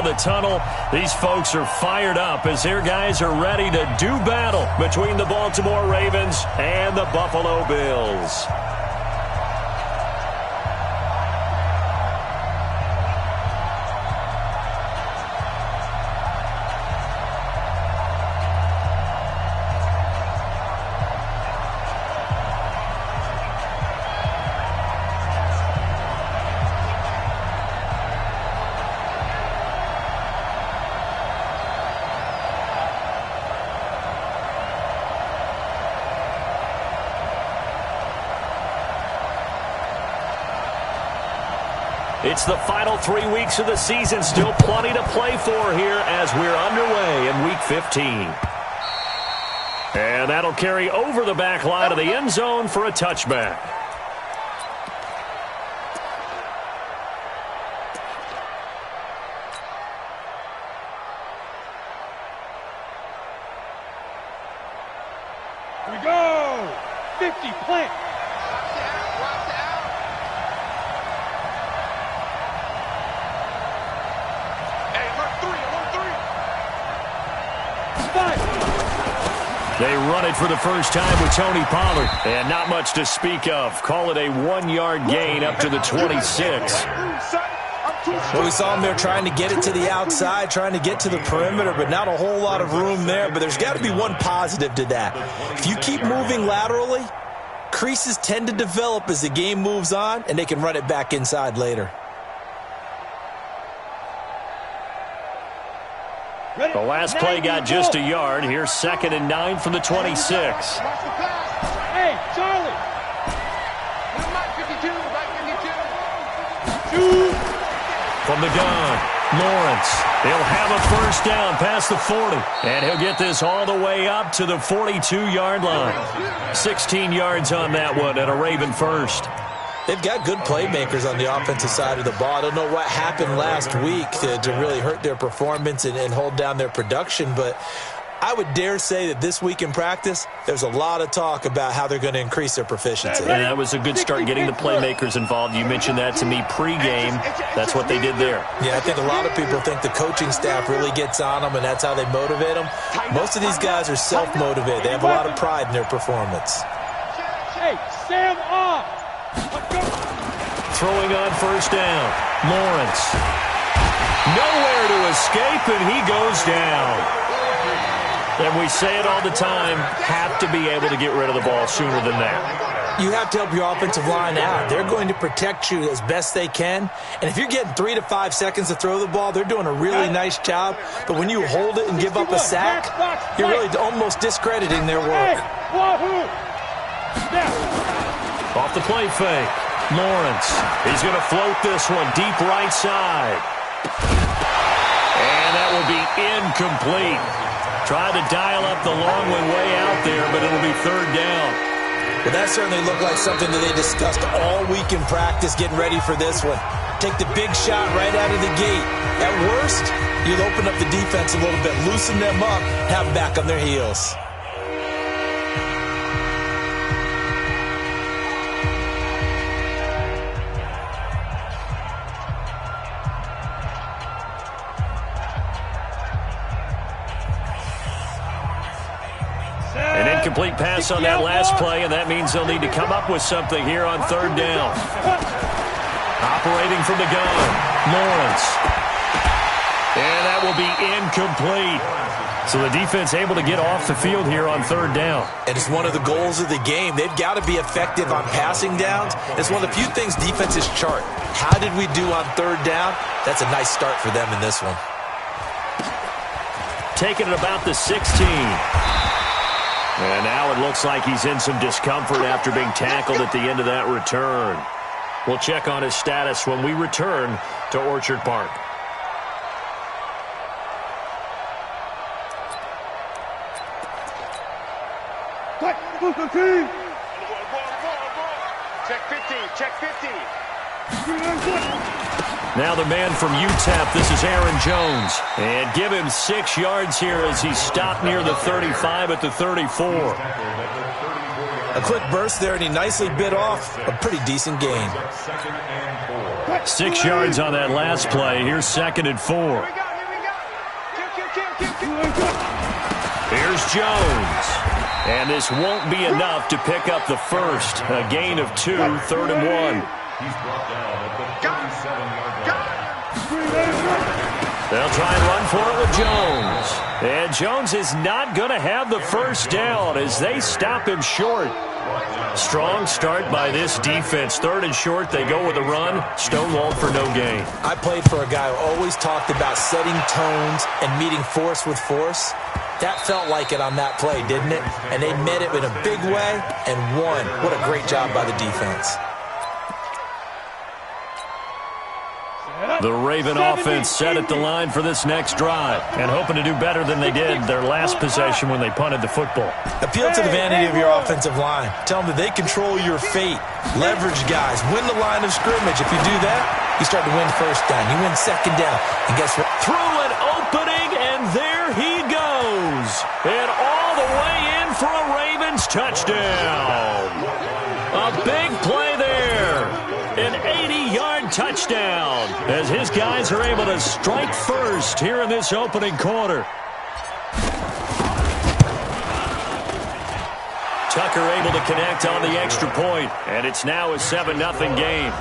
the tunnel. These folks are fired up as their guys are ready to do battle between the Baltimore Ravens and the Buffalo Bills. It's the final 3 weeks of the season. Still plenty to play for here as we're underway in Week 15. And that'll carry over the back line of the end zone for a touchback. Here we go! 50 plant. They run it for the first time with Tony Pollard. And not much to speak of. Call it a 1-yard gain up to the 26. Well, we saw him there trying to get it to the outside, trying to get to the perimeter, but not a whole lot of room there. But there's got to be one positive to that. If you keep moving laterally, creases tend to develop as the game moves on, and they can run it back inside later. The last play got just a yard. Here's 2nd and 9 from the 26. Hey, Charlie. From the gun, Lawrence. He'll have a first down past the 40. And he'll get this all the way up to the 42-yard line. 16 yards on that one and a Raven first. They've got good playmakers on the offensive side of the ball. I don't know what happened last week to really hurt their performance and hold down their production, but I would dare say that this week in practice, there's a lot of talk about how they're going to increase their proficiency. And that was a good start getting the playmakers involved. You mentioned that to me pregame. That's what they did there. Yeah, I think a lot of people think the coaching staff really gets on them, and that's how they motivate them. Most of these guys are self-motivated. They have a lot of pride in their performance. Hey, Sam off! Throwing on first down. Lawrence. Nowhere to escape, and he goes down. And we say it all the time, have to be able to get rid of the ball sooner than that. You have to help your offensive line out. They're going to protect you as best they can. And if you're getting 3 to 5 seconds to throw the ball, they're doing a really nice job. But when you hold it and give up a sack, you're really almost discrediting their work. Off the play fake. Lawrence. He's going to float this one deep right side. And that will be incomplete. Tried to dial up the long one way out there, but it'll be 3rd down. Well, that certainly looked like something that they discussed all week in practice getting ready for this one. Take the big shot right out of the gate. At worst, you'll open up the defense a little bit, loosen them up, have them back on their heels. An incomplete pass on that last play, and that means they'll need to come up with something here on 3rd down. Operating from the gun, Lawrence. And that will be incomplete. So the defense able to get off the field here on 3rd down. And it's one of the goals of the game. They've got to be effective on passing downs. It's one of the few things defenses chart. How did we do on 3rd down? That's a nice start for them in this one. Taking it about the 16. And now it looks like he's in some discomfort after being tackled at the end of that return. We'll check on his status when we return to Orchard Park. Check 50, check 50. Now the man from UTEP, this is Aaron Jones. And give him 6 yards here as he stopped near the 35 at the 34. A quick burst there, and he nicely bit off a pretty decent gain. 6 yards on that last play. Here's 2nd and 4. Here's Jones. And this won't be enough to pick up the first. A gain of 2, 3rd and 1. He's brought down at the 37-yard line. They'll try and run for it with Jones. And Jones is not going to have the first down as they stop him short. Strong start by this defense. 3rd and short, they go with a run. Stonewalled for no gain. I played for a guy who always talked about setting tones and meeting force with force. That felt like it on that play, didn't it? And they met it in a big way and won. What a great job by the defense. The Raven offense set at the line for this next drive and hoping to do better than they did their last possession when they punted the football. Appeal to the vanity of your offensive line. Tell them that they control your fate. Leverage guys. Win the line of scrimmage. If you do that, you start to win first down. You win second down. And guess what? Through an opening, and there he goes. And all the way in for a Ravens touchdown. A big play there. An 80-yard touchdown as his guys are able to strike first here in this opening quarter. Tucker able to connect on the extra point, and it's now a 7-0 game.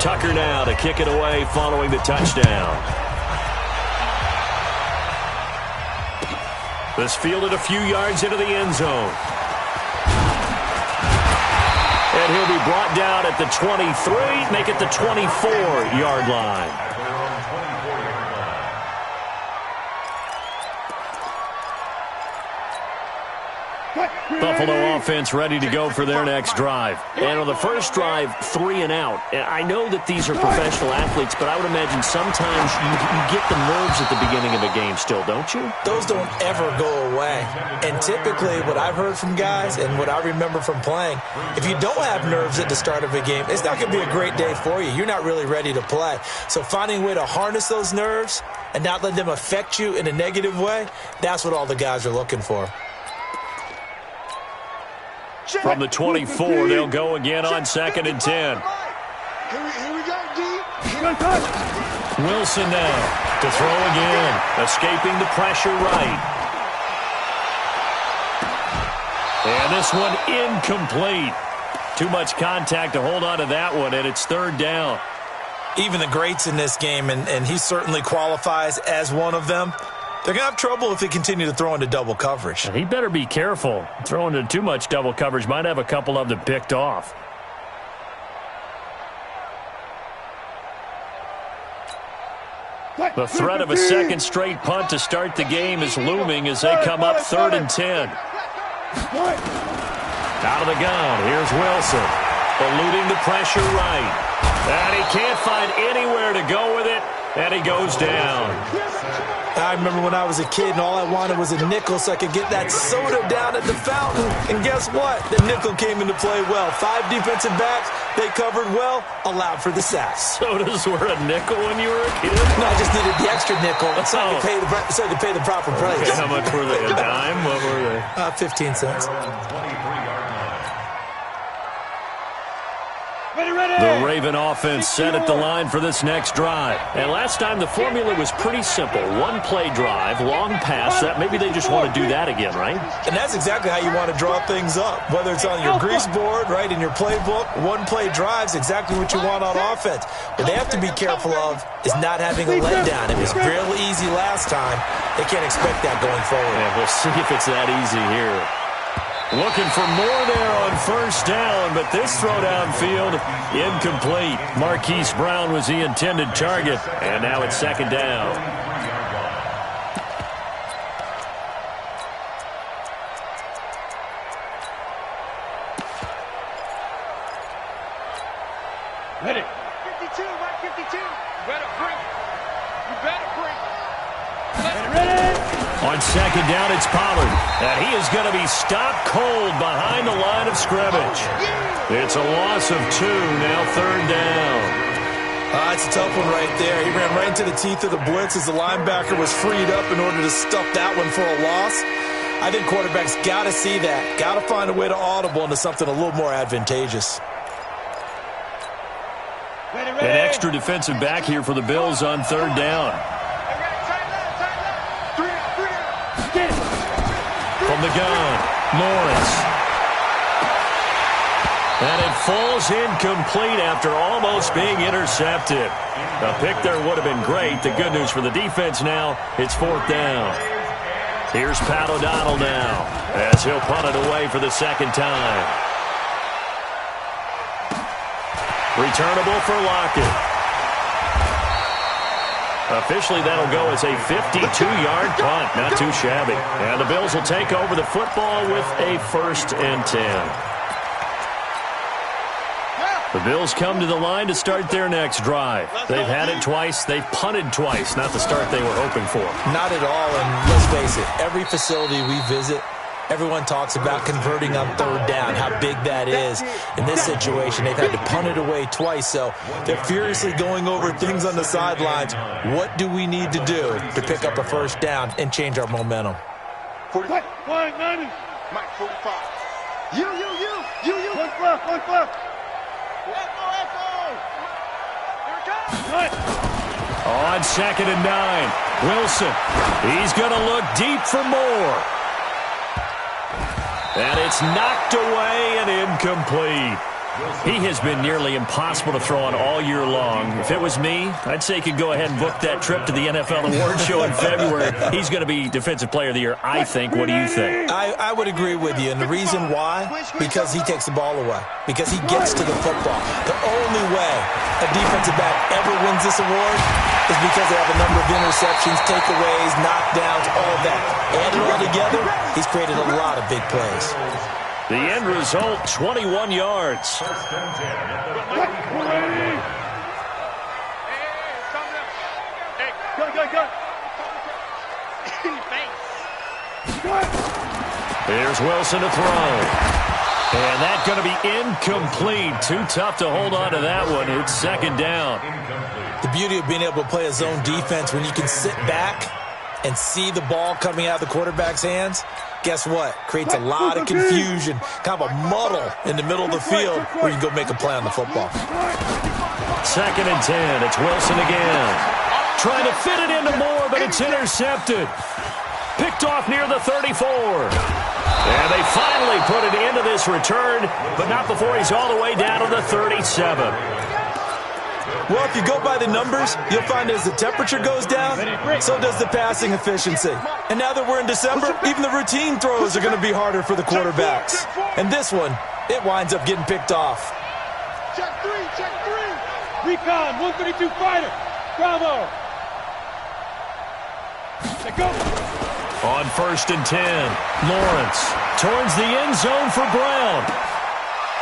Tucker now to kick it away following the touchdown. This fielded a few yards into the end zone. And he'll be brought down at the 23, make it the 24-yard line. Buffalo offense ready to go for their next drive. And on the first drive, 3 and out. I know that these are professional athletes, but I would imagine sometimes you get the nerves at the beginning of a game still, don't you? Those don't ever go away. And typically what I've heard from guys and what I remember from playing, if you don't have nerves at the start of a game, it's not going to be a great day for you. You're not really ready to play. So finding a way to harness those nerves and not let them affect you in a negative way, that's what all the guys are looking for. From the 24, they'll go again on 2nd and 10. Here we go, D. Wilson now to throw again, escaping the pressure right. And this one incomplete. Too much contact to hold on to that one, and it's 3rd down. Even the greats in this game, and he certainly qualifies as one of them, they're going to have trouble if they continue to throw into double coverage. And he better be careful. Throwing into too much double coverage might have a couple of them picked off. The threat of a second straight punt to start the game is looming as they come up 3rd and 10. Out of the gun, here's Wilson. Eluding the pressure right. And he can't find anywhere to go with it, and he goes down. I remember when I was a kid and all I wanted was a nickel so I could get that soda down at the fountain. And guess what? The nickel came into play well. 5 defensive backs, they covered well, allowed for the sacks. Sodas were a nickel when you were a kid? No, I just needed the extra nickel so I could pay the proper price. Okay, how much were they? A dime? What were they? 15 cents. The Raven offense set at the line for this next drive. And last time the formula was pretty simple. 1-play drive, long pass. That maybe they just want to do that again, right? And that's exactly how you want to draw things up. Whether it's on your grease board, right, in your playbook, 1-play drive's exactly what you want on offense. What they have to be careful of is not having a letdown. It was fairly easy last time. They can't expect that going forward. Yeah, we'll see if it's that easy here. Looking for more there on 1st down, but this throw downfield, incomplete. Marquise Brown was the intended target, and now it's 2nd down. Ready. 52, right 52. Better bring it. You better bring it. Ready. On 2nd down, it's Pollard. And he is going to be stopped cold behind the line of scrimmage. It's a loss of 2, now 3rd down. It's a tough one right there. He ran right into the teeth of the blitz as the linebacker was freed up in order to stuff that one for a loss. I think quarterbacks got to see that. Got to find a way to audible into something a little more advantageous. An extra defensive back here for the Bills on third down. From the gun, Lawrence. And it falls incomplete after almost being intercepted. A pick there would have been great. The good news for the defense now, it's fourth down. Here's Pat O'Donnell now, as he'll punt it away for the second time. Returnable for Lockett. Officially, that'll go as a 52-yard punt. Not too shabby. And the Bills will take over the football with a 1st and 10. The Bills come to the line to start their next drive. They've had it twice. They've punted twice. Not the start they were hoping for. Not at all, and let's face it, every facility we visit, everyone talks about converting on third down, how big that is. In this situation, they've had to punt it away twice, so they're furiously going over things on the sidelines. What do we need to do to pick up a 1st down and change our momentum? 45. Mike, 45. You. One left. On 2nd and 9, Wilson. He's going to look deep for more. And it's knocked away and incomplete. He has been nearly impossible to throw on all year long. If it was me, I'd say he could go ahead and book that trip to the NFL Awards Show in February. He's going to be Defensive Player of the Year, I think. What do you think? I would agree with you, and the reason why, because he takes the ball away, because he gets to the football. The only way a defensive back ever wins this award is because they have a number of interceptions, takeaways, knockdowns, all that. Add it all together, he's created a lot of big plays. The end result, 21 yards. Here's Wilson to throw. And that's going to be incomplete. Too tough to hold on to that one. It's 2nd down. The beauty of being able to play a zone defense when you can sit back and see the ball coming out of the quarterback's hands, guess what? Creates a lot of confusion, kind of a muddle in the middle of the field where you can go make a play on the football. 2nd and 10. It's Wilson again. Trying to fit it into Moore, but it's intercepted. Picked off near the 34. And they finally put it into this return, but not before he's all the way down to the 37. Well, if you go by the numbers, you'll find as the temperature goes down, so does the passing efficiency. And now that we're in December, even the routine throws are going to be harder for the quarterbacks. And this one, it winds up getting picked off. Check three. Recon, 132 fighter. Bravo. Let go. On 1st and 10, Lawrence towards the end zone for Brown.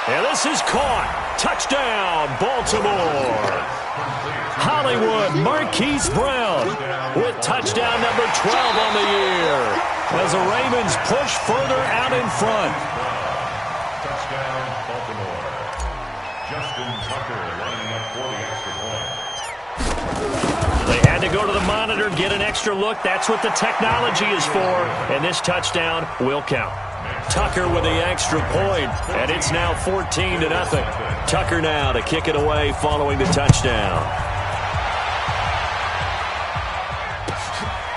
And this is caught. Touchdown, Baltimore. Hollywood Marquise Brown with touchdown number 12 on the year as the Ravens push further out in front. Touchdown, Baltimore. Justin Tucker lining up for the extra point. They had to go to the monitor, get an extra look. That's what the technology is for, and this touchdown will count. Tucker with the extra point, and it's now 14-0. Tucker now to kick it away following the touchdown.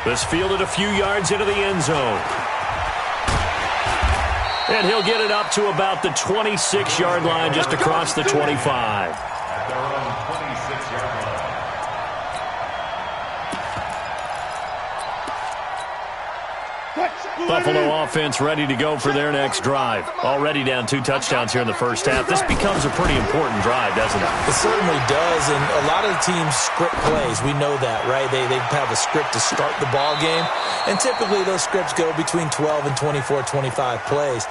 This fielded a few yards into the end zone. And he'll get it up to about the 26-yard line, just across the 25. At their own 26-yard line. Buffalo offense ready to go for their next drive. Already down 2 touchdowns here in the first half. This becomes a pretty important drive, doesn't it? It certainly does, and a lot of the teams script plays. We know that, right? They have a script to start the ball game, and typically those scripts go between 12 and 24, 25 plays.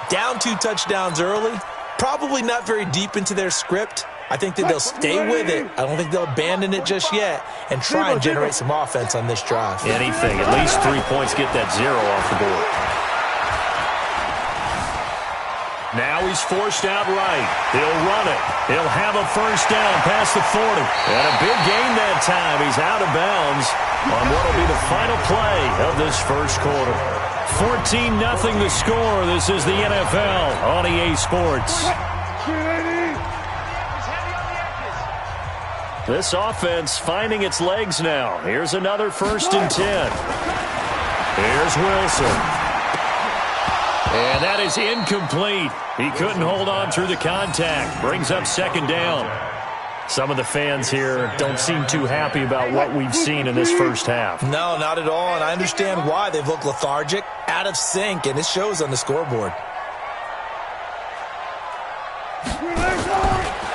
Down 2 touchdowns early, probably not very deep into their script. I think that they'll stay with it. I don't think they'll abandon it just yet and try and generate some offense on this drive. Anything. At least 3 points, get that 0 off the board. Now he's forced out right. He'll run it. He'll have a first down past the 40. And a big gain that time. He's out of bounds on what will be the final play of this first quarter. 14-0 the score. This is the NFL on EA Sports. This offense finding its legs now. Here's another 1st and 10. Here's Wilson. And that is incomplete. He couldn't hold on through the contact. Brings up 2nd down. Some of the fans here don't seem too happy about what we've seen in this first half. No, not at all, and I understand why. They've looked lethargic, out of sync, and it shows on the scoreboard.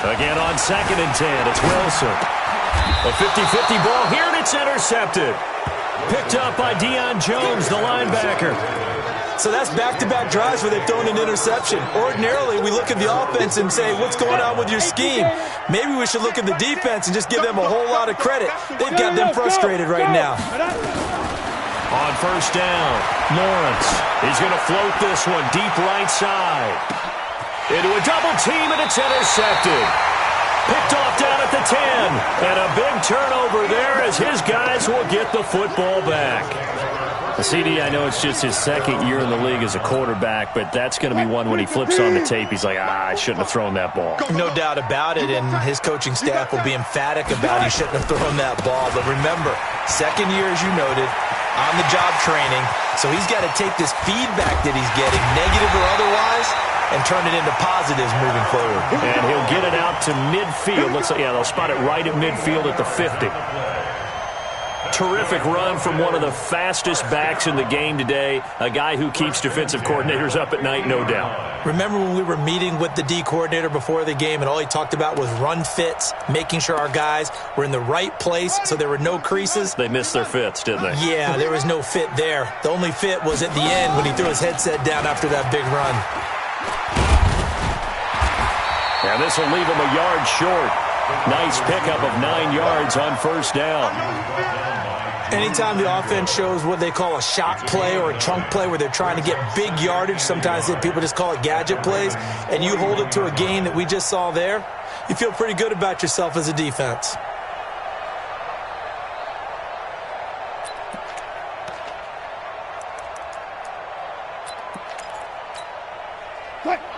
Again on 2nd and 10, it's Wilson. A 50-50 ball here, and it's intercepted. Picked up by Deion Jones, the linebacker. So that's back-to-back drives where they've thrown an interception. Ordinarily, we look at the offense and say, what's going on with your scheme? Maybe we should look at the defense and just give them a whole lot of credit. They've got them frustrated right now. On 1st down, Lawrence. He's going to float this one deep right side. Into a double team, and it's intercepted. Picked off down at the 10. And a big turnover there as his guys will get the football back. CD, I know it's just his 2nd year in the league as a quarterback, but that's going to be one when he flips on the tape, he's like, I shouldn't have thrown that ball. No doubt about it, and his coaching staff will be emphatic about he shouldn't have thrown that ball. But remember, 2nd year, as you noted, on-the-job training, so he's got to take this feedback that he's getting, negative or otherwise, and turn it into positives moving forward. And he'll get it out to midfield. Looks like, yeah, they'll spot it right at midfield at the 50. Terrific run from one of the fastest backs in the game today, a guy who keeps defensive coordinators up at night, no doubt. Remember when we were meeting with the D coordinator before the game and all he talked about was run fits, making sure our guys were in the right place so there were no creases? They missed their fits, didn't they? Yeah, there was no fit there. The only fit was at the end when he threw his headset down after that big run. And this will leave him a yard short. Nice pickup of 9 yards on 1st down. Anytime the offense shows what they call a shot play or a chunk play where they're trying to get big yardage, sometimes people just call it gadget plays, and you hold it to a gain that we just saw there, you feel pretty good about yourself as a defense.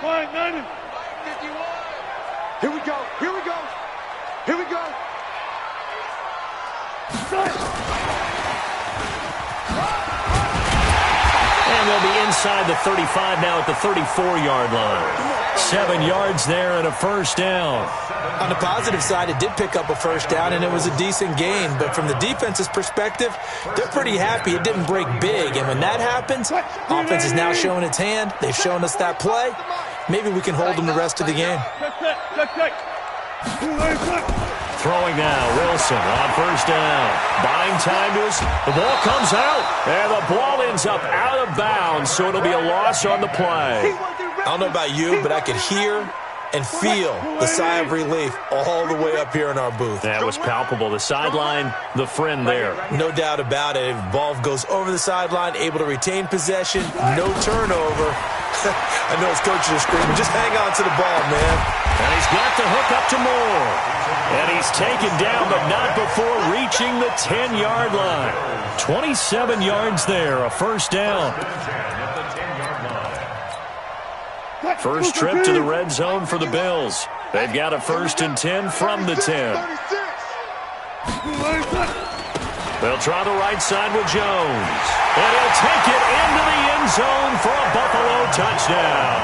Fine, 90. Here we go. Here we go. Here we go. And they'll be inside the 35 now at the 34-yard line. 7 yards there and a 1st down. On the positive side, it did pick up a 1st down, and it was a decent gain. But from the defense's perspective, they're pretty happy it didn't break big. And when that happens, offense is now showing its hand. They've shown us that play. Maybe we can hold them the rest of the game. Throwing now, Wilson on 1st down. Buying time to us. The ball comes out, and the ball ends up out of bounds, so it'll be a loss on the play. I don't know about you, but I could hear and feel the sigh of relief all the way up here in our booth. That was palpable. The sideline, the friend there. No doubt about it. If the ball goes over the sideline, able to retain possession, no turnover. I know his coaches are screaming, just hang on to the ball, man. And he's got the hook up to Moore. And he's taken down, but not before reaching the 10-yard line. 27 yards there, a 1st down. First trip to the red zone for the Bills. They've got a 1st and 10 from the 10. They'll try the right side with Jones. And he'll take it into the end zone for a Buffalo touchdown.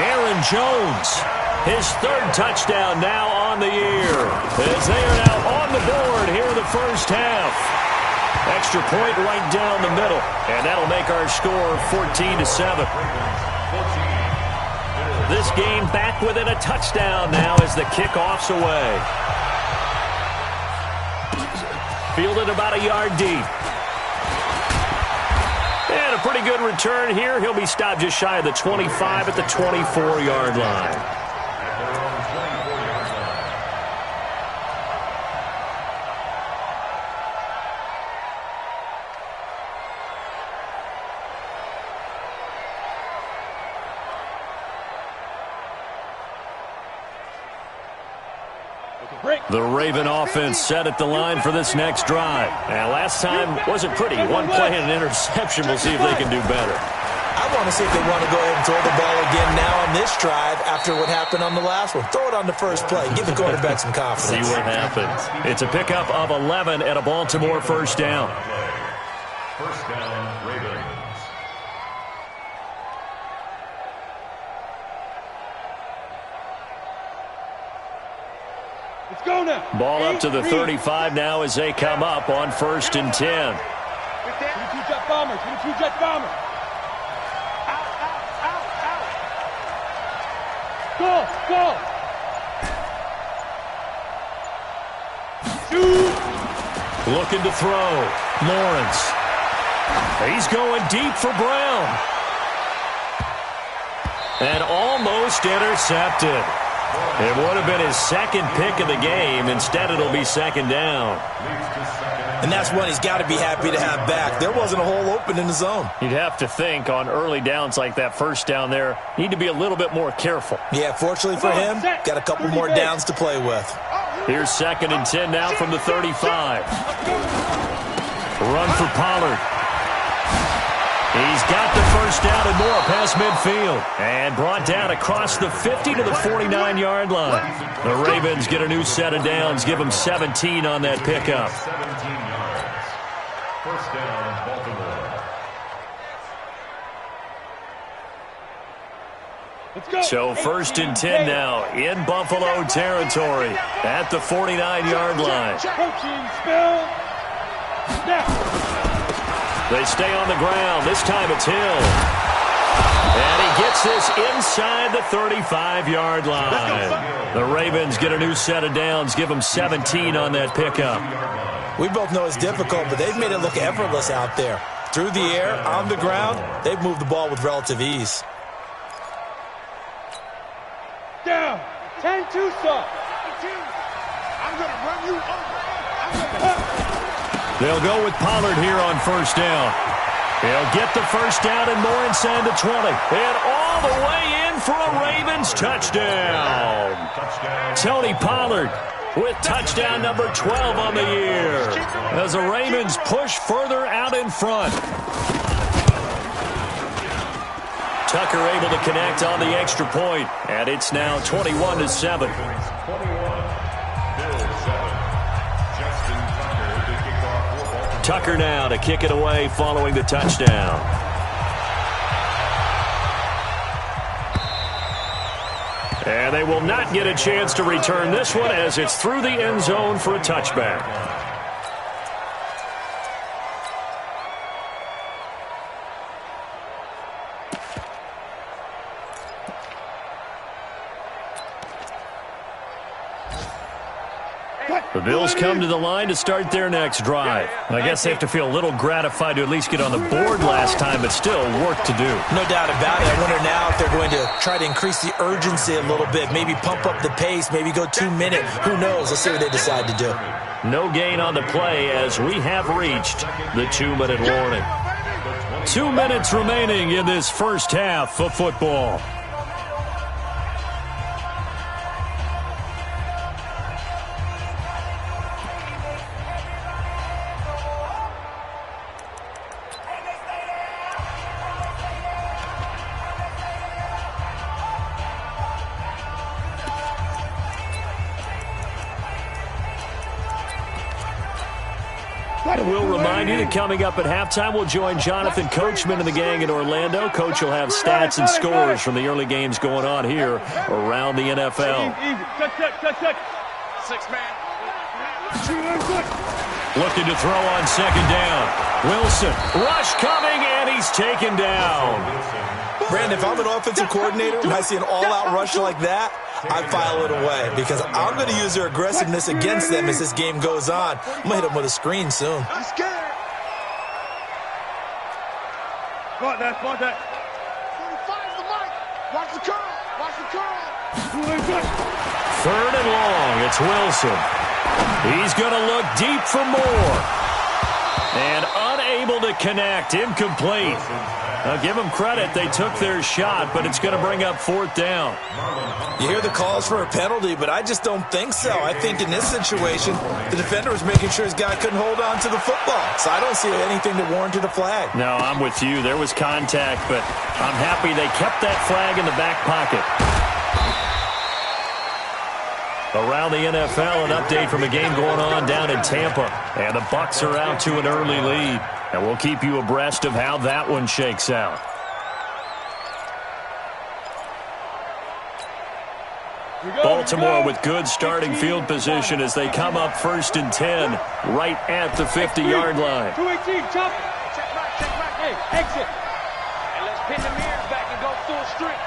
Aaron Jones, his 3rd touchdown now on the year, as they are now on the board here in the first half. Extra point right down the middle, and that'll make our score 14-7. This game back within a touchdown now as the kickoff's away. Fielded about a yard deep. And a pretty good return here. He'll be stopped just shy of the 25 at the 24-yard line. The Raven offense set at the line for this next drive. And last time wasn't pretty. One play and an interception. We'll see if they can do better. I I want to see if they want to go ahead and throw the ball again now on this drive after what happened on the last one. Throw it on the first play. Give the quarterback some confidence. See what happens. It's a pickup of 11 and a Baltimore first down. First down, Ravens. Let's go now. Ball up to the 35 now as they come up on 1st and 10. 22 jet bombers. 22 jet bombers. Out, out, out, out. Go, go. Shoot. Looking to throw. Lawrence. He's going deep for Brown. And almost intercepted. It would have been his second pick of the game. Instead, it'll be second down. And that's one he's got to be happy to have back. There wasn't a hole open in the zone. You'd have to think on early downs like that first down there, need to be a little bit more careful. Yeah, fortunately for him, got a couple more downs to play with. Here's 2nd and 10 now from the 35. Run for Pollard. He's got the first down and more past midfield. And brought down across the 50 to the 49-yard line. The Ravens get a new set of downs, give them 17 on that pickup. 17 yards. First down, Baltimore. Let's go. So 1st and 10 now in Buffalo territory at the 49-yard line. Coaching spell. Now. They stay on the ground. This time it's Hill. And he gets this inside the 35-yard line. The Ravens get a new set of downs, give them 17 on that pickup. We both know it's difficult, but they've made it look effortless out there. Through the air, on the ground, they've moved the ball with relative ease. Down. 10-2 stop. I'm going to run you over. They'll go with Pollard here on first down. He'll get the first down and more inside the 20. And all the way in for a Ravens touchdown. Tony Pollard with touchdown number 12 on the year as the Ravens push further out in front. Tucker able to connect on the extra point, and it's now 21-7. Tucker now to kick it away following the touchdown. And they will not get a chance to return this one as it's through the end zone for a touchback. The Bills come to the line to start their next drive. I guess they have to feel a little gratified to at least get on the board last time, but still work to do. No doubt about it. I wonder now if they're going to try to increase the urgency a little bit, maybe pump up the pace, maybe go 2-minute. Who knows? Let's see what they decide to do. No gain on the play as we have reached the 2-minute warning. 2 minutes remaining in this first half of football. We'll remind you that coming up at halftime, we'll join Jonathan Coachman and the gang in Orlando. Coach will have stats and scores from the early games going on here around the NFL. Check. 6-man. Looking to throw on second down. Wilson, rush coming, and he's taken down. Brandon, if I'm an offensive coordinator and I see an all-out rush like that, I file it away because I'm going to use their aggressiveness against them as this game goes on. I'm going to hit them with a screen soon. I'm scared. Watch that. 25's the mic. Watch the curl. Third and long. It's Wilson. He's going to look deep for more. And unable to connect. Incomplete. Now give them credit. They took their shot, but it's going to bring up 4th down. You hear the calls for a penalty, but I just don't think so. I think in this situation, the defender was making sure his guy couldn't hold on to the football. So I don't see anything that warranted a flag. No, I'm with you. There was contact, but I'm happy they kept that flag in the back pocket. Around the NFL, an update from a game going on down in Tampa. And the Bucs are out to an early lead. And we'll keep you abreast of how that one shakes out. Baltimore with good starting field position as they come up 1st and 10 right at the 50-yard line. 218, chop. Check right. Hey, exit. And let's pin the mirrors back and go full street.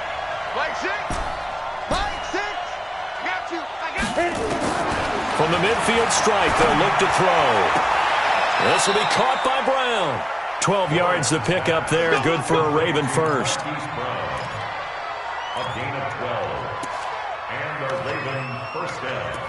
Play 6. Got you. I got you. From the midfield stripe, they'll look to throw. This will be caught by Brown. 12 yards to pick up there. Good for a Raven first. A gain of 12. And a Raven first down.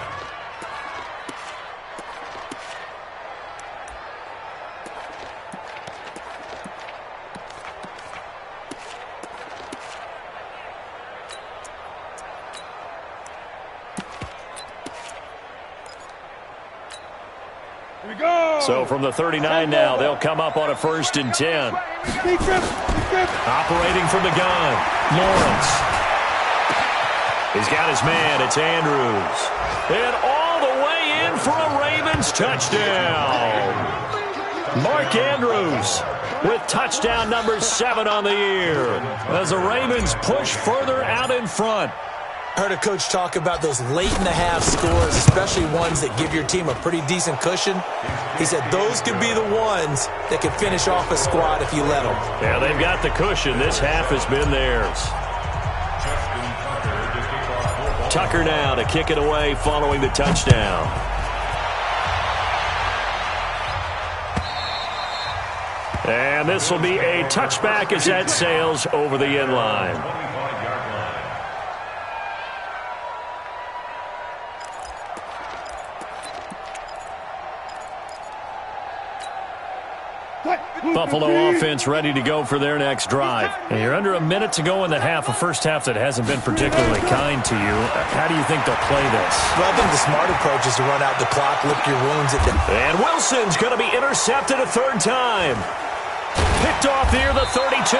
So from the 39 now, they'll come up on a 1st and 10. Operating from the gun, Lawrence. He's got his man. It's Andrews. And all the way in for a Ravens touchdown. Mark Andrews with touchdown number 7 on the year as the Ravens push further out in front. Heard a coach talk about those late-in-the-half scores, especially ones that give your team a pretty decent cushion. He said those could be the ones that could finish off a squad if you let them. Yeah, they've got the cushion. This half has been theirs. Tucker now to kick it away following the touchdown. And this will be a touchback as that sails over the end line. Buffalo offense ready to go for their next drive. And you're under a minute to go in the half, a first half that hasn't been particularly kind to you. How do you think they'll play this? Well, I think the smart approach is to run out the clock, lick your wounds. And Wilson's going to be intercepted a 3rd time. Picked off near the 32.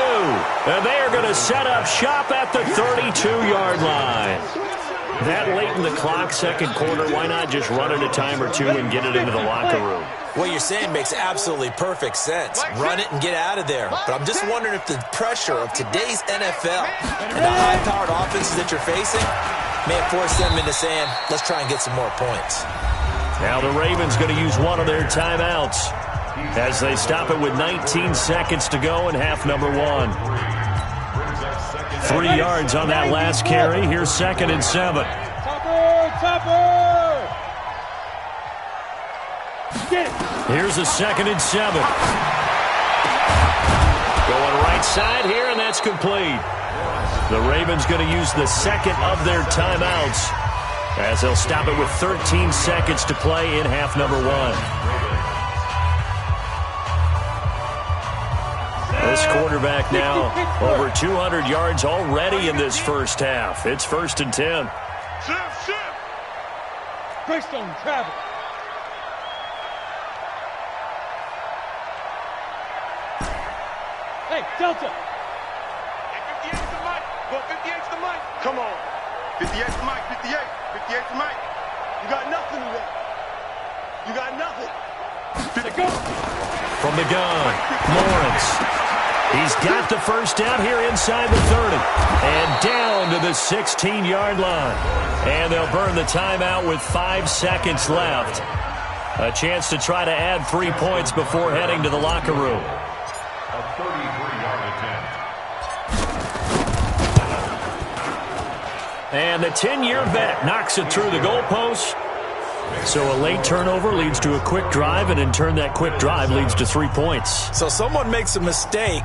And they are going to set up shop at the 32-yard line. That late in the clock, 2nd quarter, why not just run it a time or two and get it into the locker room? What you're saying makes absolutely perfect sense. Run it and get out of there. But I'm just wondering if the pressure of today's NFL and the high-powered offenses that you're facing may have forced them into saying, let's try and get some more points. Now the Ravens going to use one of their timeouts as they stop it with 19 seconds to go in half number 1. 3 yards on that last carry. Here's 2nd and 7. Topper! Here's a 2nd and 7. Going right side here, and that's complete. The Ravens going to use the 2nd of their timeouts as they'll stop it with 13 seconds to play in half number 1. This quarterback now over 200 yards already in this first half. It's 1st and 10. Shift. Greystone travel. Hey, Delta. 58's the mic. Well, 58's the mic. Come on. 58's the mic. 58's the mic. You got nothing today. You got nothing. Go. From the gun, Lawrence. He's got the first down here inside the 30. And down to the 16-yard line. And they'll burn the timeout with 5 seconds left. A chance to try to add 3 points before heading to the locker room. A 33-yard attempt. And the 10-year vet knocks it through the goalpost. So a late turnover leads to a quick drive, and in turn that quick drive leads to 3 points. So someone makes a mistake,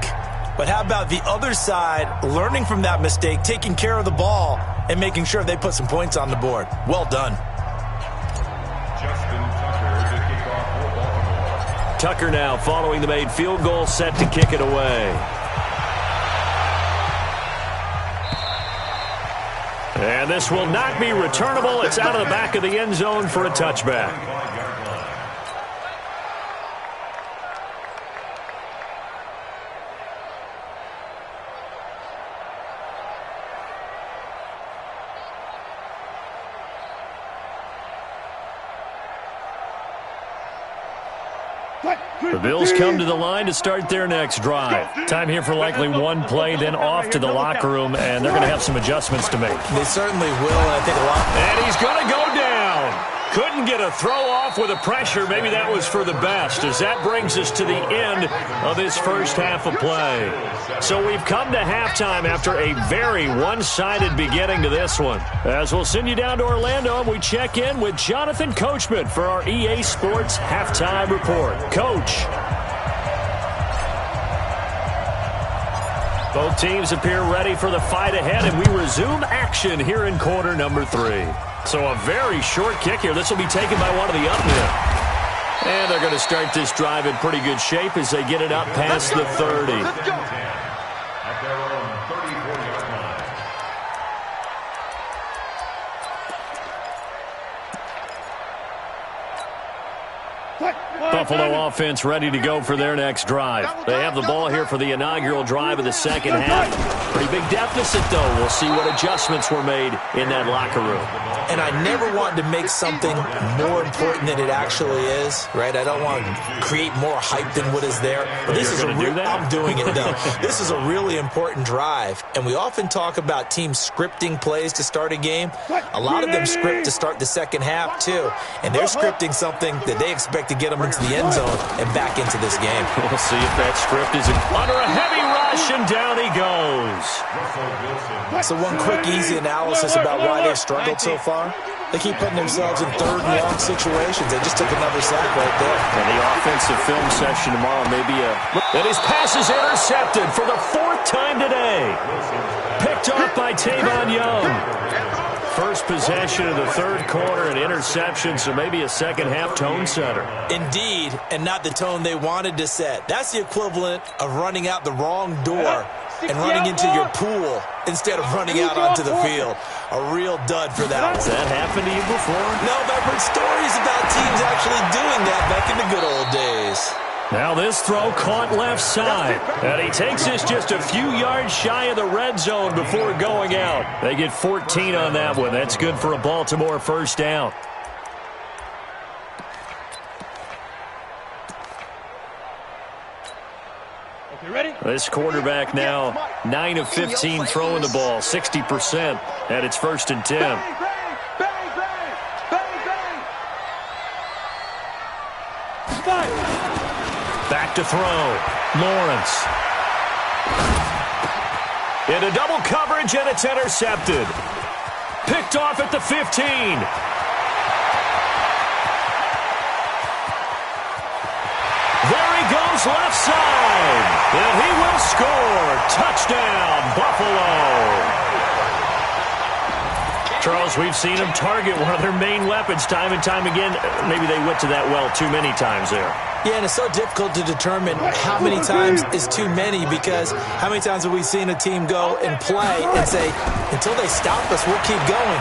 but how about the other side learning from that mistake, taking care of the ball, and making sure they put some points on the board? Well done. Justin Tucker to kick off for Baltimore. Tucker now following the made field goal, set to kick it away. And this will not be returnable. It's out of the back of the end zone for a touchback. The Bills come to the line to start their next drive. Time here for likely one play, then off to the locker room, and they're going to have some adjustments to make. They certainly will, and I think a lot. And he's going to go down. Couldn't get a throw off with the pressure. Maybe that was for the best, as that brings us to the end of this first half of play. So we've come to halftime after a very one-sided beginning to this one. As we'll send you down to Orlando, and we check in with Jonathan Coachman for our EA Sports Halftime Report. Coach. Both teams appear ready for the fight ahead, and we resume action here in quarter number 3. So a very short kick here. This will be taken by one of the up men. And they're going to start this drive in pretty good shape as they get it up past the 30. At their own 34-yard line. Buffalo offense ready to go for their next drive. They have the ball here for the inaugural drive of the second half. Pretty big deficit, though. We'll see what adjustments were made in that locker room. And I never want to make something more important than it actually is, right? I don't want to create more hype than what is there. But this is I'm doing it, though. This is a really important drive. And we often talk about teams scripting plays to start a game. A lot of them script to start the second half, too. And they're scripting something that they expect to get them into the end zone and back into this game. We'll see if that script is under a heavy rush, and down he goes. So one quick, easy analysis about why they've struggled so far. They keep putting themselves in third and long situations. They just took another sack right there. And the offensive film session tomorrow may be And his pass is intercepted for the 4th time today. Picked off by Tavon Young. First possession of the third quarter, an interception, so maybe a second-half tone setter. Indeed, and not the tone they wanted to set. That's the equivalent of running out the wrong door and running into your pool instead of running out onto the field. A real dud for that one. Has that happened to you before? No, but I've heard stories about teams actually doing that back in the good old days. Now this throw caught left side. And he takes this just a few yards shy of the red zone before going out. They get 14 on that one. That's good for a Baltimore first down. This quarterback now 9 of 15 throwing the ball, 60%, and it's 1st and 10. Back to throw. Lawrence. Into double coverage, and it's intercepted. Picked off at the 15. There he goes left side. And he will score. Touchdown, Buffalo. Charles, we've seen them target one of their main weapons time and time again. Maybe they went to that well too many times there. Yeah, and it's so difficult to determine how many times is too many, because how many times have we seen a team go and play and say, until they stop us, we'll keep going.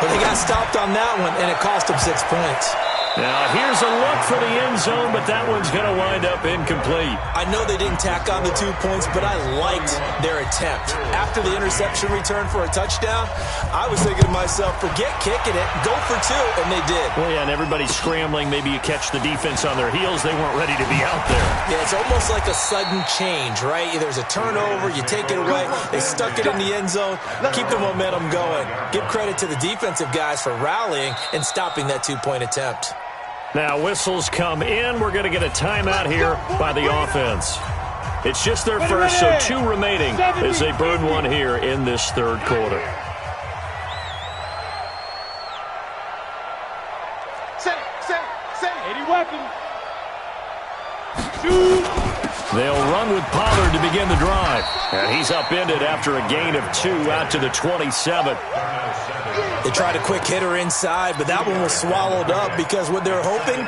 But they got stopped on that one, and it cost them 6 points. Now, here's a look for the end zone, but that one's going to wind up incomplete. I know they didn't tack on the 2 points, but I liked their attempt. After the interception return for a touchdown, I was thinking to myself, forget kicking it, go for 2, and they did. Well, yeah, and everybody's scrambling. Maybe you catch the defense on their heels. They weren't ready to be out there. Yeah, it's almost like a sudden change, right? There's a turnover, you take it away, they stuck it in the end zone, keep the momentum going. Give credit to the defensive guys for rallying and stopping that 2-point attempt. Now, whistles come in. We're going to get a timeout here by the offense. It's just their first, so 2 remaining as they burn one here in this third quarter. Set 80 weapons. They'll run with Pollard to begin the drive. And he's upended after a gain of 2 out to the 27. They tried a quick hitter inside, but that one was swallowed up because what they're hoping,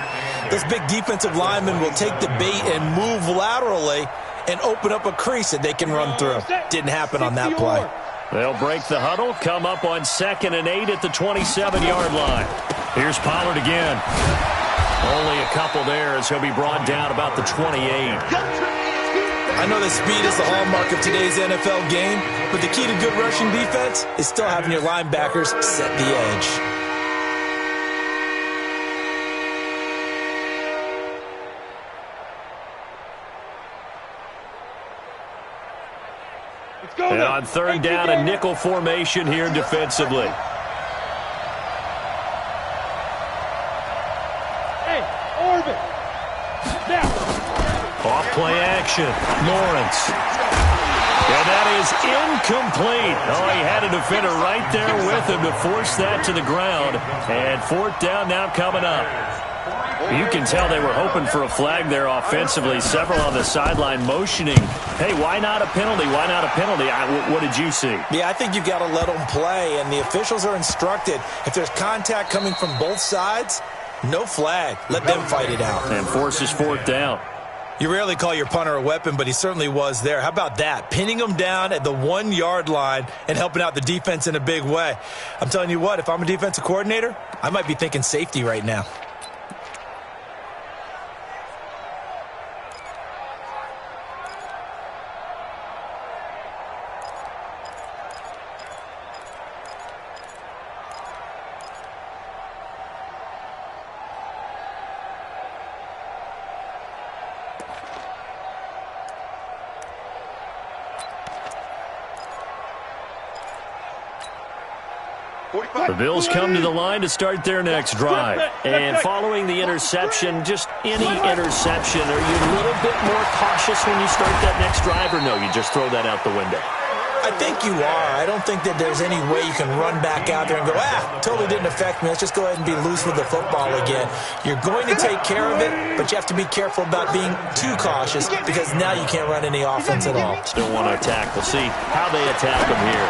this big defensive lineman will take the bait and move laterally and open up a crease that they can run through. Didn't happen on that play. They'll break the huddle, come up on 2nd and 8 at the 27-yard line. Here's Pollard again. Only a couple there as he'll be brought down about the 28. I know that speed is the hallmark of today's NFL game, but the key to good rushing defense is still having your linebackers set the edge. And on 3rd down, a nickel formation here defensively. Hey, Orbit. Now. Off play action. Lawrence. And that is incomplete. Oh, he had a defender right there with him to force that to the ground. And 4th down now coming up. You can tell they were hoping for a flag there offensively. Several on the sideline motioning, hey, why not a penalty? Why not a penalty? What did you see? Yeah, I think you've got to let them play, and the officials are instructed. If there's contact coming from both sides, no flag. Let them fight it out. And forces 4th down. You rarely call your punter a weapon, but he certainly was there. How about that? Pinning him down at the 1-yard line and helping out the defense in a big way. I'm telling you what, if I'm a defensive coordinator, I might be thinking safety right now. The Bills come to the line to start their next drive. And following the interception, just any interception, are you a little bit more cautious when you start that next drive, or no, you just throw that out the window? I think you are. I don't think that there's any way you can run back out there and go, totally didn't affect me. Let's just go ahead and be loose with the football again. You're going to take care of it, but you have to be careful about being too cautious because now you can't run any offense at all. Still want to attack. We'll see how they attack him here.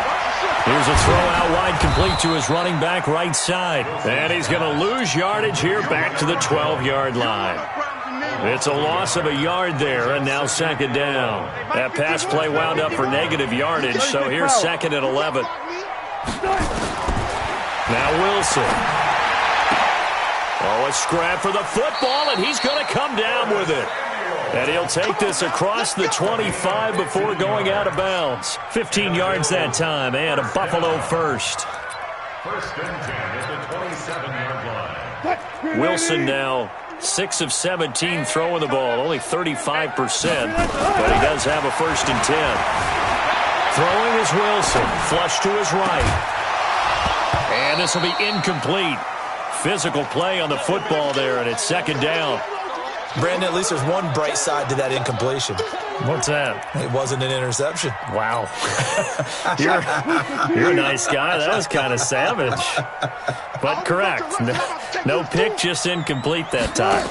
Here's a throw out wide, complete to his running back right side. And he's going to lose yardage here back to the 12-yard line. It's a loss of a yard there, and now 2nd down. That pass play wound up for negative yardage, so here's 2nd and 11. Now Wilson. Oh, a scrap for the football, and he's going to come down with it. And he'll take this across the 25 before going out of bounds. 15 yards that time, and a Buffalo first. 1st and 10 at the 27-yard line. Wilson now 6 of 17 throwing the ball, only 35%, but he does have a 1st and 10. Throwing is Wilson, flush to his right. And this will be incomplete. Physical play on the football there, and it's 2nd down. Brandon, at least there's one bright side to that incompletion. What's that? It wasn't an interception. Wow. You're a nice guy. That was kind of savage. But correct. No pick, just incomplete that time.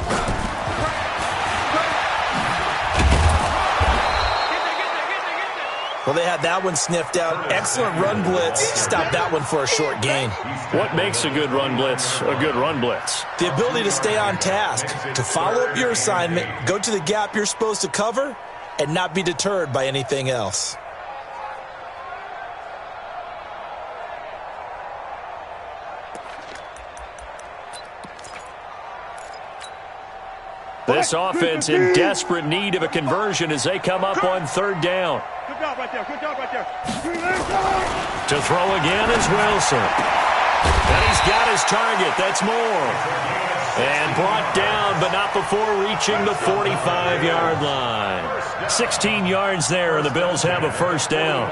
Well, they had that one sniffed out. Excellent run blitz. Stopped that one for a short gain. What makes a good run blitz a good run blitz? The ability to stay on task, to follow up your assignment, go to the gap you're supposed to cover, and not be deterred by anything else. This offense in desperate need of a conversion as they come up on 3rd down. Good job right there. Good job right there. To throw again is Wilson. And he's got his target. That's more. And brought down, but not before reaching the 45-yard line. 16 yards there, and the Bills have a 1st down.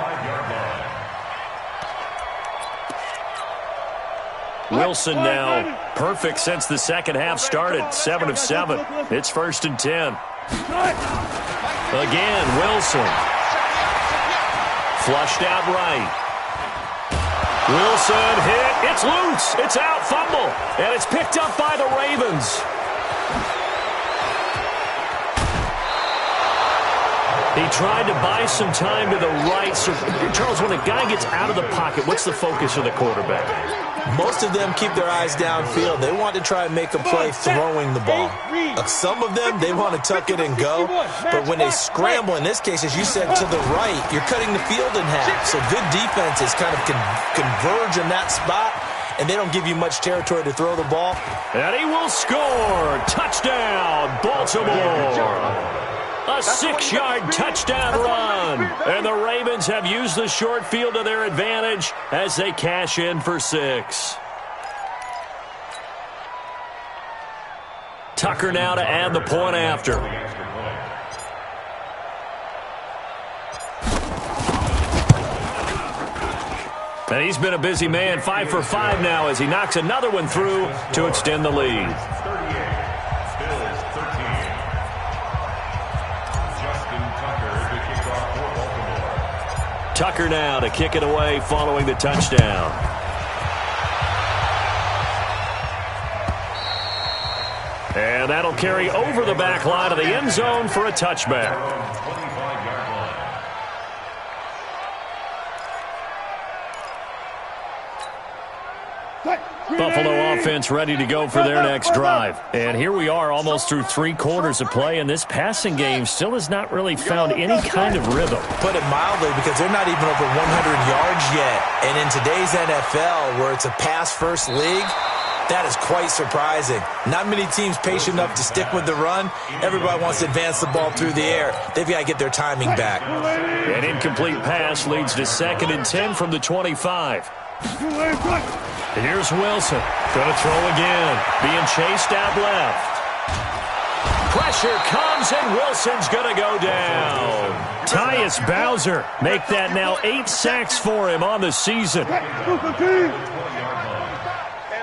Wilson now perfect since the second half started. 7 of 7. It's 1st and 10. Again, Wilson. Flushed out right. Wilson hit. It's loose. It's out. Fumble. And it's picked up by the Ravens. He tried to buy some time to the right. So, Charles, when a guy gets out of the pocket, what's the focus of the quarterback? Most of them keep their eyes downfield. They want to try and make a play throwing the ball. Some of them, they want to tuck it and go. But when they scramble, in this case, as you said, to the right, you're cutting the field in half. So good defenses kind of converge in that spot, and they don't give you much territory to throw the ball. And he will score. Touchdown, Baltimore. A 6-yard touchdown run. And the Ravens have used the short field to their advantage as they cash in for 6. Tucker now to add the point after. And he's been a busy man, 5 for 5 now as he knocks another one through to extend the lead. Tucker now to kick it away following the touchdown. And that'll carry over the back line of the end zone for a touchback. Buffalo offense ready to go for their next drive. And here we are almost through 3 quarters of play, and this passing game still has not really found any kind of rhythm. Put it mildly, because they're not even over 100 yards yet. And in today's NFL, where it's a pass-first league, that is quite surprising. Not many teams patient enough to stick with the run. Everybody wants to advance the ball through the air. They've got to get their timing back. An incomplete pass leads to 2nd and 10 from the 25. Here's Wilson. Going to throw again. Being chased out left. Pressure comes, and Wilson's going to go down. Tyus Bowser make that now 8 sacks for him on the season. Hey,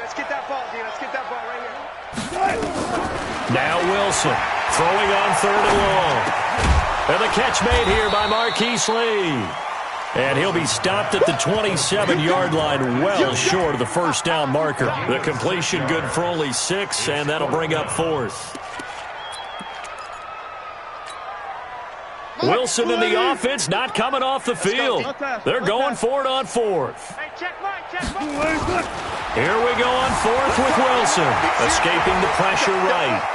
let's get that ball, D. Let's get that ball right here. Now Wilson throwing on 3rd and long. And the catch made here by Marquise Lee. And he'll be stopped at the 27-yard line, well short of the first down marker. The completion good for only 6, and that'll bring up 4th. Wilson and the offense not coming off the field. They're going for it on 4th. Hey, check Mike. Here we go on 4th with Wilson, escaping the pressure right.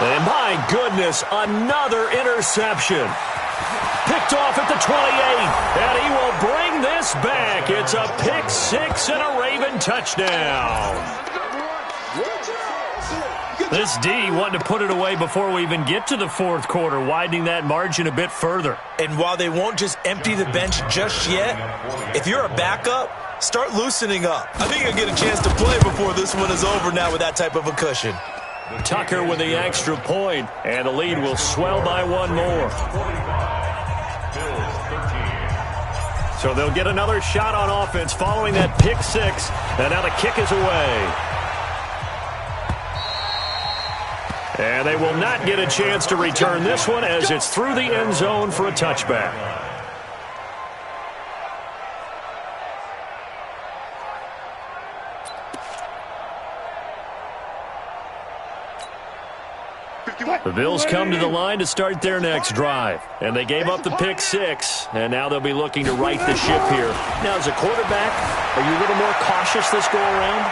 And my goodness, another interception. Picked off at the 28, and he will bring this back. It's a pick 6 and a Raven touchdown. This D wanted to put it away before we even get to the 4th quarter, widening that margin a bit further. And while they won't just empty the bench just yet, if you're a backup, start loosening up. I think you'll get a chance to play before this one is over now with that type of a cushion. Tucker with the extra point, and the lead will swell by 1 more. So they'll get another shot on offense following that pick 6, and now the kick is away. And they will not get a chance to return this one as it's through the end zone for a touchback. The Bills come to the line to start their next drive. And they gave up the pick 6, and now they'll be looking to right the ship here. Now, as a quarterback, are you a little more cautious this go-around?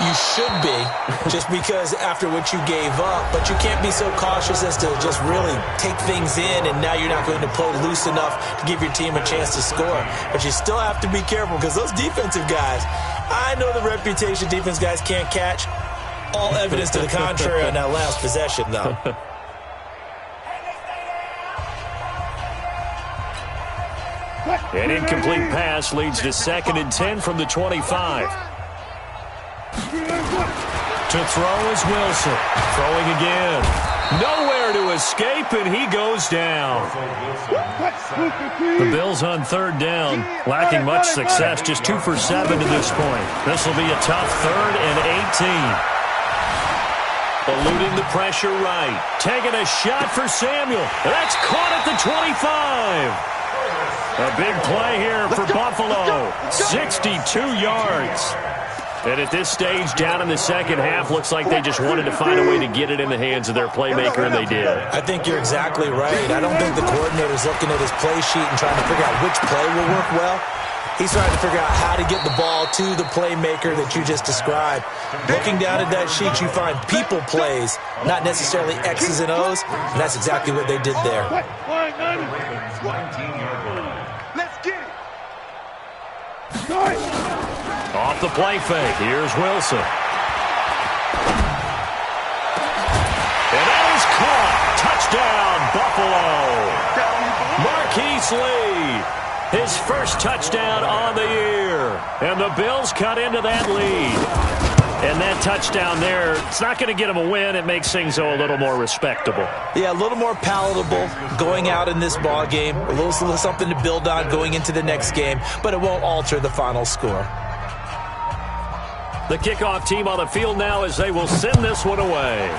You should be, just because after what you gave up. But you can't be so cautious as to just really take things in, and now you're not going to play loose enough to give your team a chance to score. But you still have to be careful, because those defensive guys, I know the reputation defense guys can't catch. All evidence to the contrary on that last possession, though. An incomplete pass leads to 2nd and 10 from the 25. To throw is Wilson. Throwing again. Nowhere to escape, and he goes down. The Bills on 3rd down, lacking much success, just 2 for 7 to this point. This will be a tough 3rd and 18. Eluding the pressure right. Taking a shot for Samuel. That's caught at the 25. A big play here for Buffalo. 62 yards. And at this stage, down in the second half, looks like they just wanted to find a way to get it in the hands of their playmaker, and they did. I think you're exactly right. I don't think the coordinator's looking at his play sheet and trying to figure out which play will work well. He's trying to figure out how to get the ball to the playmaker that you just described. Looking down at that sheet, you find people plays, not necessarily X's and O's, and that's exactly what they did there. Let's get it. Off the play fake, here's Wilson. And that is caught. Touchdown, Buffalo. Marquise Lee. His first touchdown on the year. And the Bills cut into that lead. And that touchdown there, it's not going to get them a win. It makes things, though, a little more respectable. Yeah, a little more palatable going out in this ball game. A little something to build on going into the next game, but it won't alter the final score. The kickoff team on the field now as they will send this one away.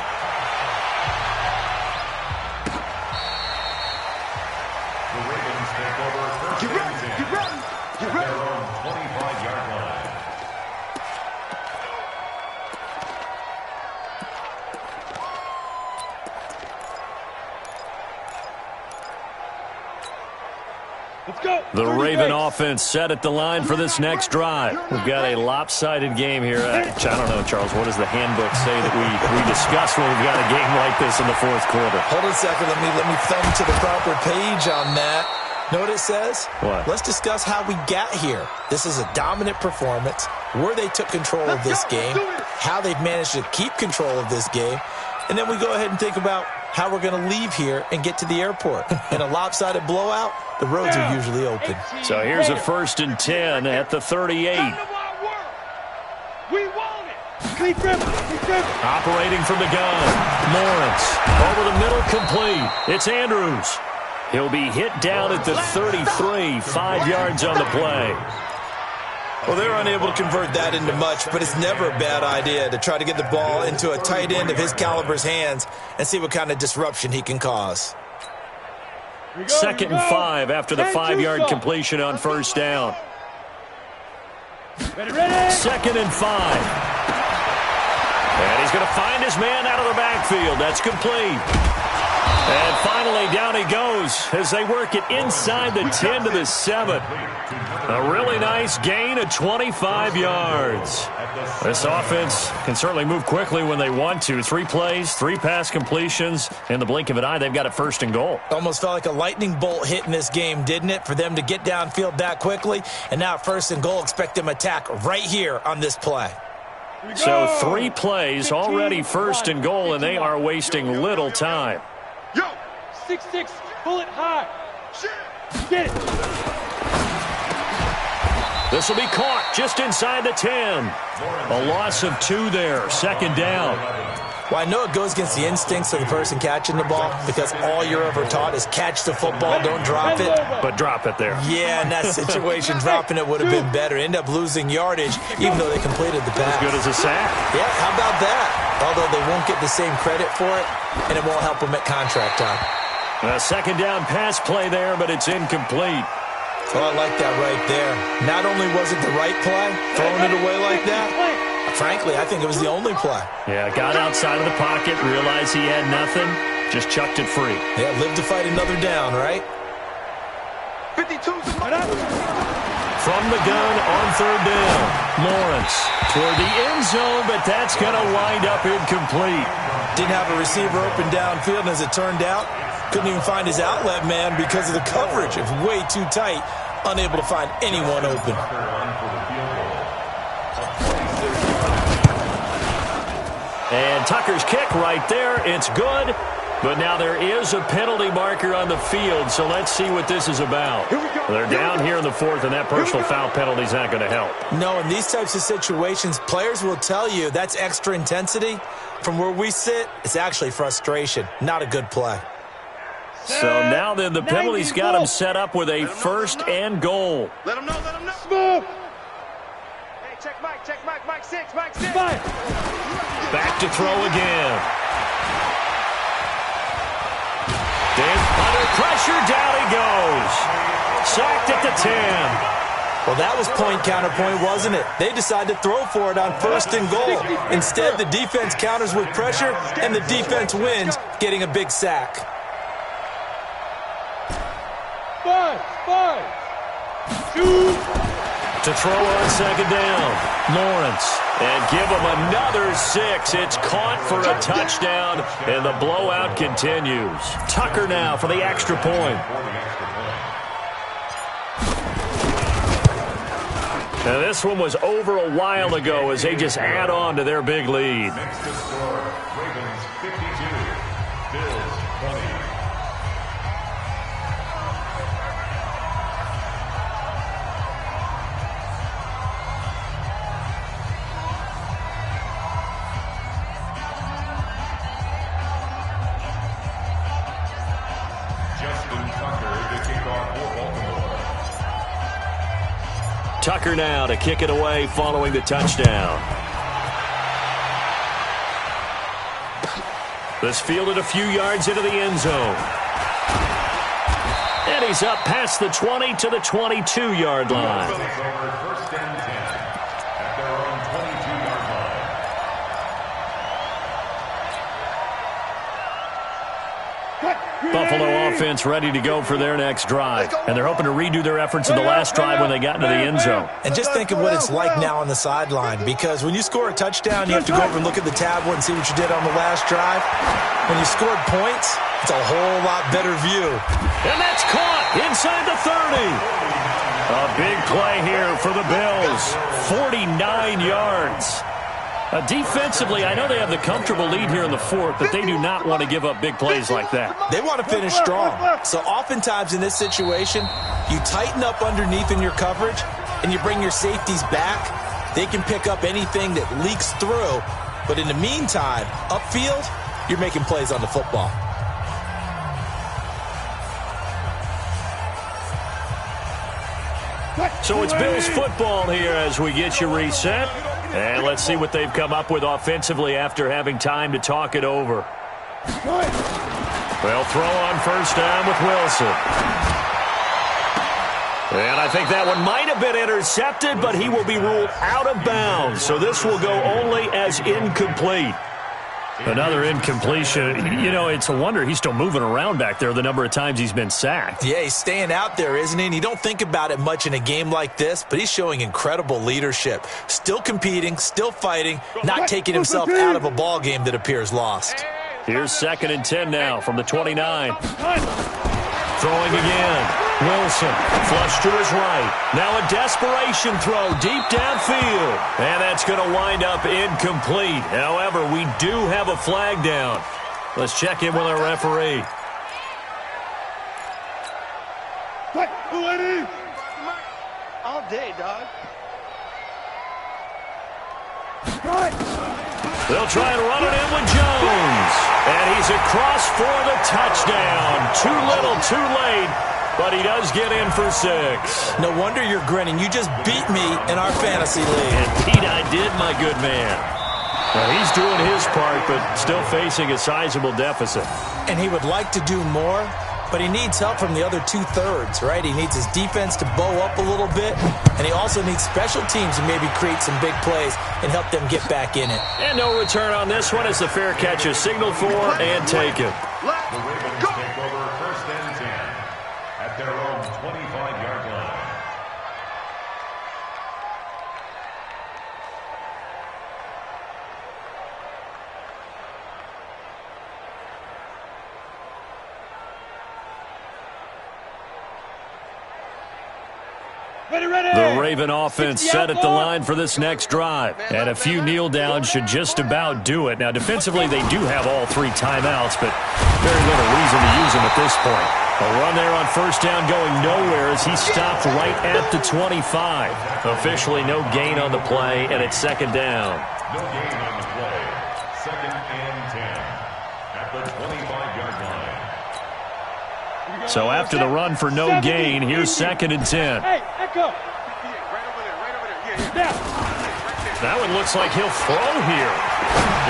The Raven offense set at the line for this next drive. We've got a lopsided game here. I don't know, Charles, what does the handbook say that we discuss when we've got a game like this in the fourth quarter? Hold on a second. Let me thumb to the proper page on that. Know what it says? What? Let's discuss how we got here. This is a dominant performance, where they took control of this game, how they've managed to keep control of this game, and then we go ahead and think about how we're going to leave here and get to the airport. In a lopsided blowout, the roads are usually open. So here's a 1st and 10 at the 38. We want it. Operating from the gun. Lawrence over the middle, complete. It's Andrews. He'll be hit down at the 33, 5 yards on the play. Well, they're unable to convert that into much, but it's never a bad idea to try to get the ball into a tight end of his caliber's hands and see what kind of disruption he can cause. 2nd and 5 after the 5-yard completion on 1st down. 2nd and 5. And he's going to find his man out of the backfield. That's complete. And finally, down he goes as they work it inside the 10 to the 7. A really nice gain of 25 yards. This offense can certainly move quickly when they want to. 3 plays, 3 pass completions. In the blink of an eye, they've got a 1st and goal. Almost felt like a lightning bolt hit in this game, didn't it? For them to get downfield that quickly. And now 1st and goal, expect them to attack right here on this play. So 3 plays, already 1st and goal, and they are wasting little time. Yo! 6-6, pull it high. Get it. This will be caught just inside the 10. A loss of 2 there, 2nd down. Well, I know it goes against the instincts of the person catching the ball because all you're ever taught is catch the football, don't drop it. But drop it there. Yeah, in that situation, dropping it would have been better. End up losing yardage, even though they completed the pass. As good as a sack. Yeah, how about that? Although they won't get the same credit for it, and it won't help them at contract time. A 2nd down pass play there, but it's incomplete. Oh, I like that right there. Not only was it the right play, throwing it away like that, frankly, I think it was the only play. Yeah, got outside of the pocket, realized he had nothing, just chucked it free. Yeah, live to fight another down, right? 52. From the gun on 3rd down. Lawrence toward the end zone, but that's going to wind up incomplete. Didn't have a receiver open downfield, and as it turned out, couldn't even find his outlet man because of the coverage. It was way too tight, unable to find anyone open. And Tucker's kick right there. It's good, but now there is a penalty marker on the field, so let's see what this is about. They're down here in the 4th, and that personal foul penalty is not going to help. No, in these types of situations, players will tell you that's extra intensity. From where we sit, it's actually frustration, not a good play. So now then, the penalty's got him set up with a 1st and goal. Let him know, let him know. Move. Hey, check Mike, Mike 6, Mike 6. Back to throw again. Then under pressure, down he goes. Sacked at the 10. Well, that was point counterpoint, wasn't it? They decided to throw for it on 1st and goal. Instead, the defense counters with pressure, and the defense wins, getting a big sack. 5, 2. To throw on 2nd down, Lawrence. And give him another 6. It's caught for a touchdown, and the blowout continues. Tucker now for the extra point. Now, this one was over a while ago as they just add on to their big lead. Next to score, Ravens 52, Bills 20. Tucker now to kick it away following the touchdown. This fielded a few yards into the end zone. And he's up past the 20 to the 22-yard line. First and 10 at their own 22-yard line. Buffalo offense ready to go for their next drive. And they're hoping to redo their efforts in the last drive when they got into the end zone. And just think of what it's like now on the sideline, because when you score a touchdown, you have to go over and look at the tablet and see what you did on the last drive. When you scored points, it's a whole lot better view. And that's caught inside the 30. A big play here for the Bills. 49 yards. Defensively, I know they have the comfortable lead here in the 4th, but they do not want to give up big plays like that. They want to finish strong. So oftentimes in this situation, you tighten up underneath in your coverage, and you bring your safeties back. They can pick up anything that leaks through. But in the meantime, upfield, you're making plays on the football. So it's Bills football here as we get you reset. And let's see what they've come up with offensively after having time to talk it over. They'll throw on first down with Wilson. And I think that one might have been intercepted, but he will be ruled out of bounds. So this will go only as incomplete. Another incompletion. You know, it's a wonder he's still moving around back there the number of times he's been sacked. Yeah, he's staying out there, isn't he? And you don't think about it much in a game like this, but he's showing incredible leadership. Still competing, still fighting, not taking himself out of a ball game that appears lost. Here's 2nd and 10 now from the 29. Throwing again. Wilson, flush to his right. Now a desperation throw deep downfield. And that's going to wind up incomplete. However, we do have a flag down. Let's check in with our referee. All day, dog. They'll try and run it in with Jones. And he's across for the touchdown. Too little, too late. But he does get in for 6. No wonder you're grinning. You just beat me in our fantasy league. And Pete, I did, my good man. Well, he's doing his part, but still facing a sizable deficit. And he would like to do more, but he needs help from the other 2/3, right? He needs his defense to bow up a little bit, and he also needs special teams to maybe create some big plays and help them get back in it. And no return on this one as the fair catch is signaled for and taken. The Ravens take over first and 10 at their own 25-yard line. The Raven offense set at the line for this next drive. And a few kneel downs should just about do it. Now, defensively, they do have all 3 timeouts, but very little reason to use them at this point. A run there on first down going nowhere as he stopped right at the 25. Officially no gain on the play, and it's 2nd down. No gain on the play. 2nd and 10 at the 25-yard line. So after the run for no gain, here's 2nd and 10. Hey, Echo. Right over there. Yeah. That one looks like he'll throw here.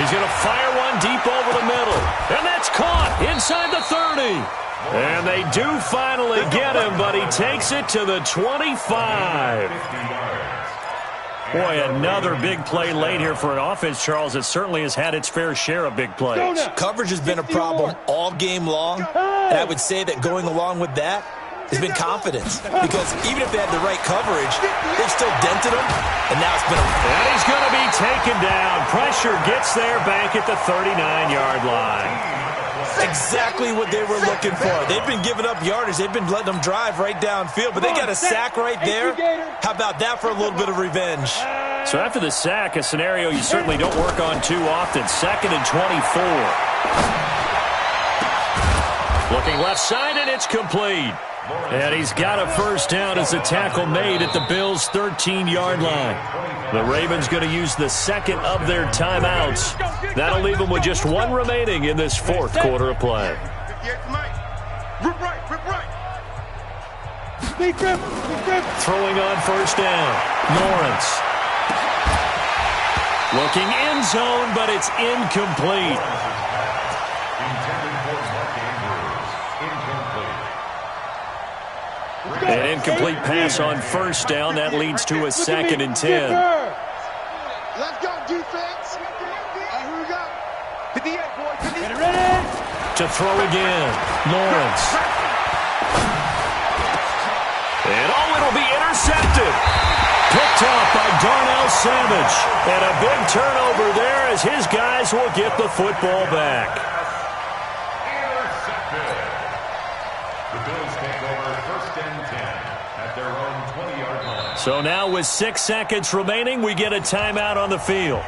He's going to fire one deep over the middle. And that's caught inside the 30. And they do finally get him, but he takes it to the 25. Boy, another big play late here for an offense, Charles, that certainly has had its fair share of big plays. Coverage has been a problem all game long, and I would say that going along with that has been confidence, because even if they had the right coverage, they've still dented them, and now it's been a... And he's going to be taken down. Pressure gets there back at the 39-yard line. Exactly what they were looking for. They've been giving up yardage. They've been letting them drive right downfield, but they got a sack right there. How about that for a little bit of revenge? So after the sack, a scenario you certainly don't work on too often. 2nd and 24. Looking left side, and it's complete. And he's got a first down as the tackle made at the Bills' 13-yard line. The Ravens going to use the second of their timeouts. That'll leave them with just one remaining in this fourth quarter of play. Throwing on first down. Lawrence. Looking end zone, but it's incomplete. An incomplete pass on first down. That leads to a 2nd and 10. Let's go, defense. Here we go. 58, boys. Get ready. To throw again. Lawrence. And it'll be intercepted. Picked off by Darnell Savage. And a big turnover there as his guys will get the football back. So now with 6 seconds remaining, we get a timeout on the field.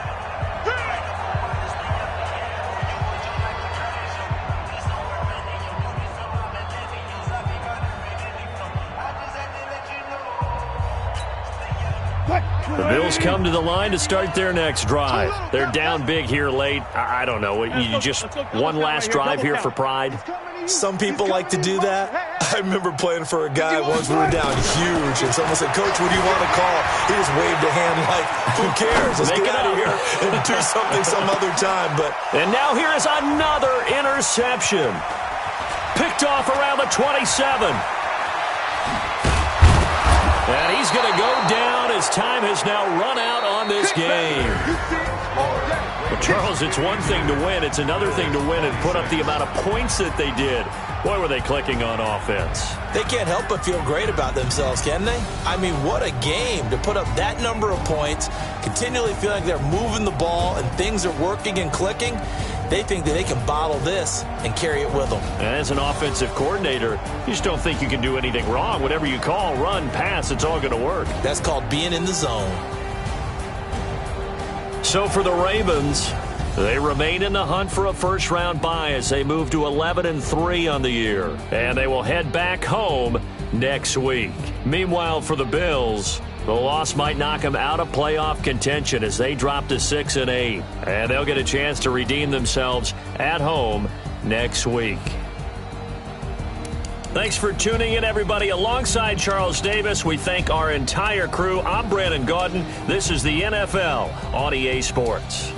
The Bills come to the line to start their next drive. They're down big here late. I don't know. You just one last drive here for pride? Some people like to do that. I remember playing for a guy once. We were down huge, and someone said, "Coach, what do you want to call?" He just waved a hand like, "Who cares? Let's get out of here and do something some other time." And now here is another interception. Picked off around the 27. And he's going to go down as time has now run out on this game. Well, Charles, it's one thing to win. It's another thing to win and put up the amount of points that they did. Boy, were they clicking on offense. They can't help but feel great about themselves, can they? I mean, what a game to put up that number of points, continually feeling like they're moving the ball and things are working and clicking. They think that they can bottle this and carry it with them. And as an offensive coordinator, you just don't think you can do anything wrong. Whatever you call, run, pass, it's all going to work. That's called being in the zone. So for the Ravens, they remain in the hunt for a first-round bye as they move to 11-3 on the year. And they will head back home next week. Meanwhile, for the Bills, the loss might knock them out of playoff contention as they drop to 6-8. And they'll get a chance to redeem themselves at home next week. Thanks for tuning in, everybody. Alongside Charles Davis, we thank our entire crew. I'm Brandon Gaudin. This is the NFL on EA Sports.